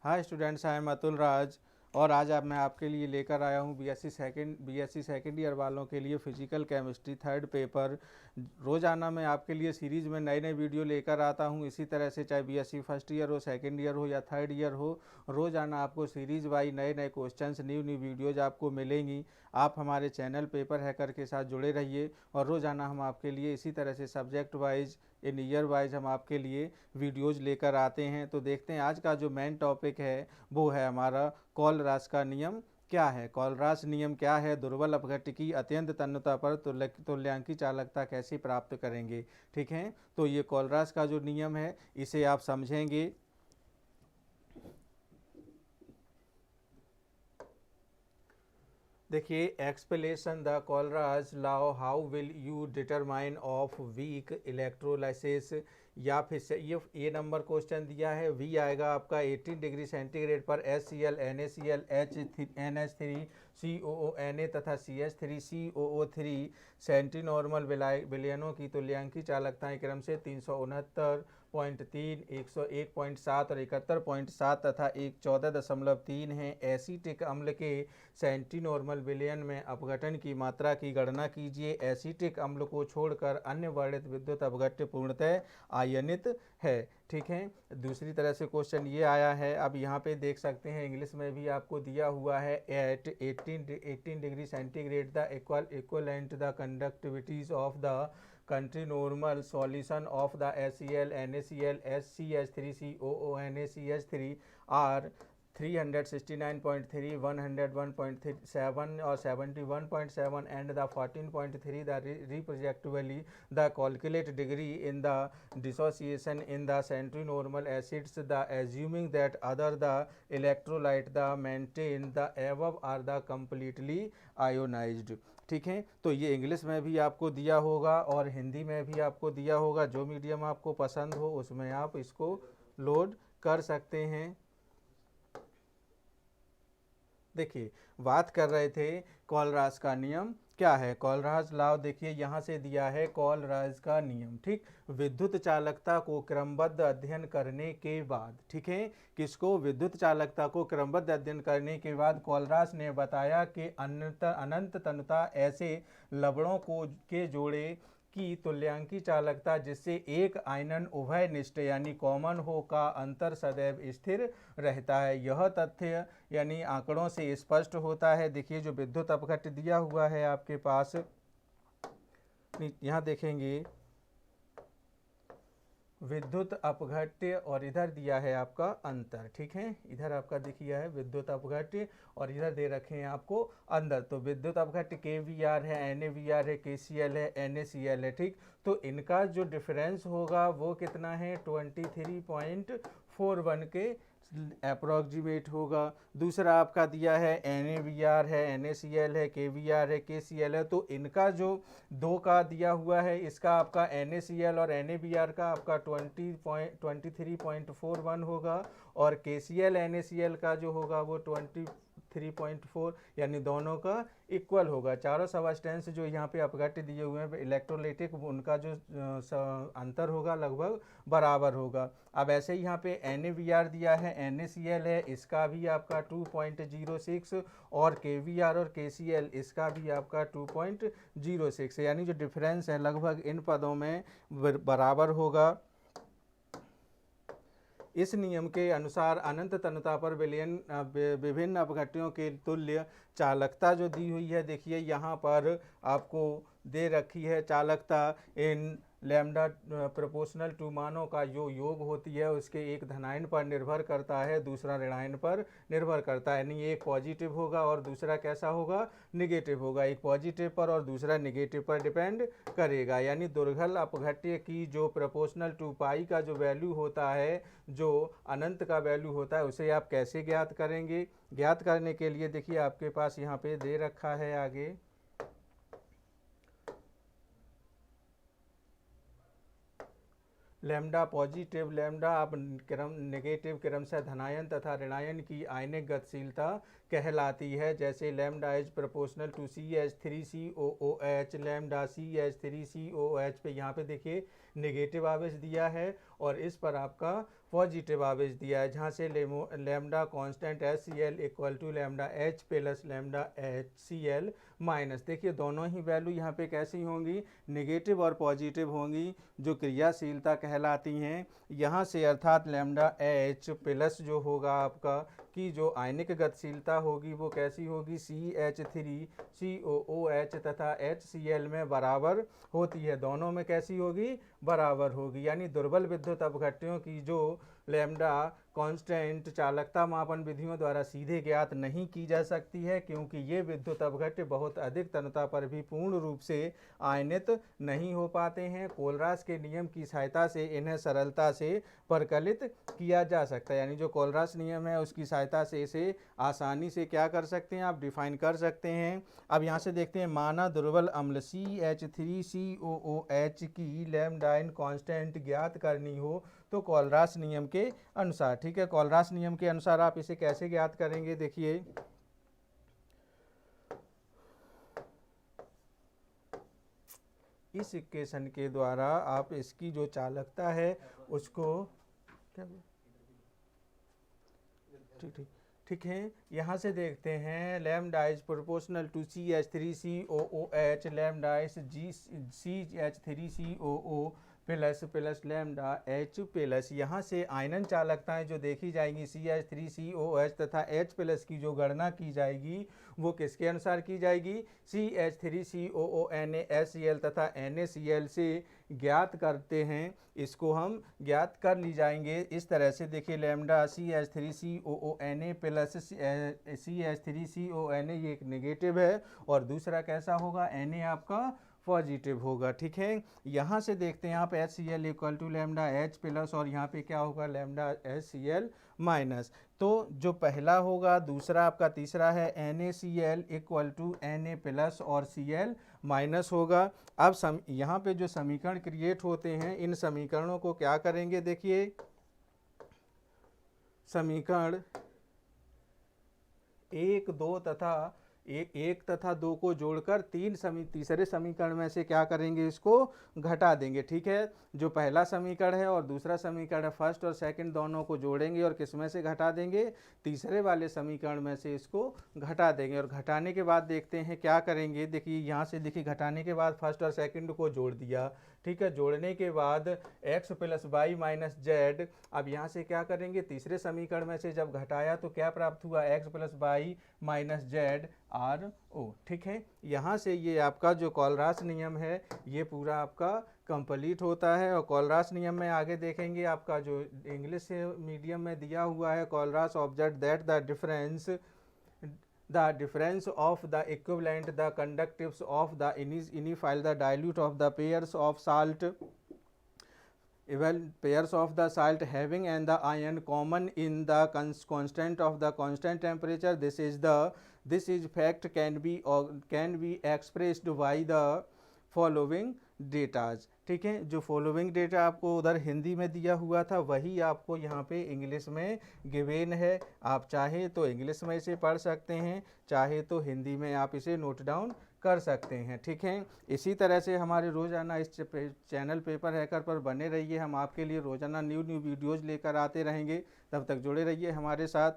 Hi students, I am Atul Raj और आज मैं आपके लिए लेकर आया हूँ बीएससी सेकेंड ईयर वालों के लिए फिजिकल केमिस्ट्री थर्ड पेपर। रोज़ाना मैं आपके लिए सीरीज़ में नए नए वीडियो लेकर आता हूँ। इसी तरह से चाहे बीएससी फर्स्ट ईयर हो, सेकेंड ईयर हो या थर्ड ईयर हो, रोज़ाना आपको सीरीज़ वाइज नए नए क्वेश्चंस, न्यू न्यू वीडियोज़ आपको मिलेंगी। आप हमारे चैनल पेपर हैकर के साथ जुड़े रहिए और रोज़ाना हम आपके लिए इसी तरह से सब्जेक्ट वाइज, इन ईयर वाइज हम आपके लिए वीडियोज़ लेकर आते हैं। तो देखते हैं आज का जो मेन टॉपिक है वो है हमारा कॉलरास का नियम क्या है। कॉलरास नियम क्या है, दुर्बल अपघट्य की अत्यंत तन्यता पर तुल्यांकी चालकता कैसे प्राप्त करेंगे। ठीक है, तो ये कॉलरास का जो नियम है इसे आप समझेंगे। देखिए, explanation the Kohlrausch law, how will you determine of weak electrolysis. या फिर से ये नंबर क्वेश्चन दिया है, वी आएगा आपका 18 डिग्री सेंटीग्रेड पर HCl NaCl NH3 COO Na तथा CH3 COO3 सेंटीनॉर्मल विलयनों की तुल्यांकी चालकताएं क्रम से 369.3, 101.7 और 71.7 तथा 14.3 है। एसीटिक अम्ल के सेंटीनॉर्मल विलयन में अपघटन की मात्रा की गणना कीजिए। एसीटिक अम्ल को छोड़कर अन्य वर्णित विद्युत अपघट्य पूर्णतः आयनित है। ठीक है, दूसरी तरह से क्वेश्चन ये आया है, अब यहाँ पे देख सकते हैं इंग्लिश में भी आपको दिया हुआ है, at 18 degree centigrade the equivalent the conductivities of the country normal solution of the HCl NaCl CH3 COO NaCH3 are 369.3, 101.7 or 71.7 and the 14.3 the reprojectively the calculate degree in the dissociation in the centrinormal acids, the assuming that other the electrolyte the maintain the above are the completely ionized। ठीक है, तो ये English में भी आपको दिया होगा और हिंदी में भी आपको दिया होगा। जो मीडियम आपको पसंद हो उसमें आप इसको लोड कर सकते हैं। देखिए, बात कर रहे थे कॉलरास का नियम क्या है। कॉलरास लॉ देखिए यहाँ से दिया है, कॉलरास का नियम, ठीक, विद्युत चालकता को क्रमबद्ध अध्ययन करने के बाद, ठीक है, किसको, विद्युत चालकता को क्रमबद्ध अध्ययन करने के बाद कॉलरास ने बताया कि अनंत तन्यता ऐसे लवणों को के जोड़े की तुल्यांकी चालकता जिससे एक आयनन उभयनिष्ठ यानी कॉमन हो का अंतर सदैव स्थिर रहता है। यह तथ्य यानी आंकड़ों से स्पष्ट होता है। देखिए, जो विद्युत अपघट्य दिया हुआ है आपके पास, यहाँ देखेंगे विद्युत अपघट्य और इधर दिया है आपका अंतर। ठीक है, इधर आपका दिखिए है विद्युत अपघट्य और इधर दे रखे हैं आपको अंदर। तो विद्युत अपघट्य KVR है, NaVr है, KCl है, NaCl है। ठीक, तो इनका जो डिफरेंस होगा वो कितना है, 23.41 के अप्रोक्सीमेट होगा। दूसरा आपका दिया है NaVr है, NaCl है, KVR है, KCl है। तो इनका जो दो का दिया हुआ है, इसका आपका NaCl और NaVr का आपका 23.41 होगा और KCl NaCl का जो होगा वो 23.4, यानी दोनों का इक्वल होगा। चारों सबस्टेंस जो यहाँ पे अपघट्य दिए हुए हैं इलेक्ट्रोलाइटिक, उनका जो अंतर होगा लगभग बराबर होगा। अब ऐसे ही यहाँ पे NaVr दिया है, NaCl है, इसका भी आपका 2.06 और KVR और KCl इसका भी आपका 2.06, यानी जो डिफरेंस है लगभग इन पदों में बराबर होगा। इस नियम के अनुसार अनंत तन्यता पर विलयन विभिन्न अपघट्यों के तुल्य चालकता जो दी हुई है, देखिए यहाँ पर आपको दे रखी है चालकता इन लैम्डा प्रोपोर्शनल टू मानों का जो योग होती है उसके एक धनायन पर निर्भर करता है, दूसरा ऋणायन पर निर्भर करता है। यानी एक पॉजिटिव होगा और दूसरा कैसा होगा, निगेटिव होगा। एक पॉजिटिव पर और दूसरा निगेटिव पर डिपेंड करेगा। यानी दुर्घल अपघट्य की जो प्रोपोर्शनल टू पाई का जो वैल्यू होता है, जो अनंत का वैल्यू होता है, उसे आप कैसे ज्ञात करेंगे। ज्ञात करने के लिए देखिए आपके पास यहाँ पे दे रखा है आगे, लैम्डा पॉजिटिव लैम्डा आप क्रम नेगेटिव क्रमशः धनायन तथा ऋणायन की आयनिक गतिशीलता कहलाती है। जैसे lambda is proportional to CH3COOH, lambda CH3COOH पे यहाँ पे देखिए नेगेटिव आवेश दिया है और इस पर आपका पॉजिटिव आवेश दिया है, जहाँ से lambda constant HCl equal to lambda H plus lambda HCl minus. देखिए दोनों ही वैल्यू यहाँ पे कैसी होंगी, नेगेटिव और पॉजिटिव होंगी, जो क्रियाशीलता कहलाती हैं यहाँ से, अर्थात लैम्डा H प्लस जो होगा आपका की जो आयनिक गतिशीलता होगी वो कैसी होगी, CH3COOH तथा HCl में बराबर होती है, दोनों में कैसी होगी, बराबर होगी। यानी दुर्बल विद्युत अपघट्यों की जो लैम्डा कांस्टेंट चालकता मापन विधियों द्वारा सीधे ज्ञात नहीं की जा सकती है, क्योंकि ये विद्युत अपघट्य बहुत अधिक तन्यता पर भी पूर्ण रूप से आयनित नहीं हो पाते हैं। कोलरास के नियम की सहायता से इन्हें सरलता से परिकलित किया जा सकता है, यानी जो कोलरास नियम है उसकी सहायता से इसे आसानी से क्या कर सकते हैं, आप डिफाइन कर सकते हैं। अब यहाँ से देखते हैं, माना दुर्बल अम्ल CH3COOH की लैम्डाइन कांस्टेंट ज्ञात करनी हो तो कोलरास नियम के अनुसार, ठीक है, कोलरास नियम के अनुसार आप इसे कैसे ज्ञात करेंगे, देखिए इस इक्वेशन के द्वारा आप इसकी जो चालकता है उसको क्या, ठीक है, यहाँ से देखते हैं lambda is proportional to CH3COOH, lambda is CH3COO plus lambda H plus. यहाँ से आयनन चालकताएं जो देखी जाएंगी CH3COH तथा H प्लस की जो गणना की जाएगी वो किसके अनुसार की जाएगी, CH3COONaHCl तथा NaCl से ज्ञात करते हैं, इसको हम ज्ञात कर ली जाएंगे इस तरह से। देखिए लैम्डा CH3COONa प्लस CH3CONa ये एक नेगेटिव है और दूसरा कैसा होगा, Na आपका पॉजिटिव होगा, ठीक है। यहाँ से देखते हैं आप HCl equal to lambda H plus और यहाँ पे क्या होगा, लैम्डा HCl माइनस। तो जो पहला होगा, दूसरा आपका तीसरा है NaCl equal to Na plus और Cl माइनस होगा। अब यहाँ पे जो समीकरण क्रिएट होते हैं इन समीकरणों को क्या करेंगे, देखिए समीकरण 1, 2 तथा एक तथा 2 को जोड़कर तीसरे समीकरण में से क्या करेंगे, इसको घटा देंगे, ठीक है। जो पहला समीकरण है और दूसरा समीकरण है, फर्स्ट और सेकंड दोनों को जोड़ेंगे और किस में से घटा देंगे, तीसरे वाले समीकरण में से इसको घटा देंगे। और घटाने के बाद देखते हैं क्या करेंगे, देखिए यहाँ से देखिए घटाने के बाद फर्स्ट और सेकंड को जोड़ दिया, ठीक है। जोड़ने के बाद x plus y minus z, अब यहाँ से क्या करेंगे, तीसरे समीकरण में से जब घटाया तो क्या प्राप्त हुआ, x plus y minus z RO, ठीक है। यहाँ से ये आपका जो कोलरास नियम है ये पूरा आपका कंप्लीट होता है। और कोलरास नियम में आगे देखेंगे आपका जो इंग्लिश मीडियम में दिया हुआ है, Kohlrausch observe that the difference of the equivalent the conductives of the initial the dilute of the pairs of salt having and the ion common in the constant of the constant temperature. This is fact can be expressed by the following datas, ठीक है। जो following data आपको उधर हिंदी में दिया हुआ था वही आपको यहाँ पे इंग्लिश में गिवेन है। आप चाहे तो इंग्लिश में इसे पढ़ सकते हैं, चाहे तो हिंदी में आप इसे नोट डाउन कर सकते हैं, ठीक है। इसी तरह से हमारे रोज़ाना इस चैनल पेपर हैकर पर बने रहिए, हम आपके लिए रोज़ाना न्यू वीडियोज़ लेकर आते रहेंगे। तब तक जुड़े रहिए हमारे साथ।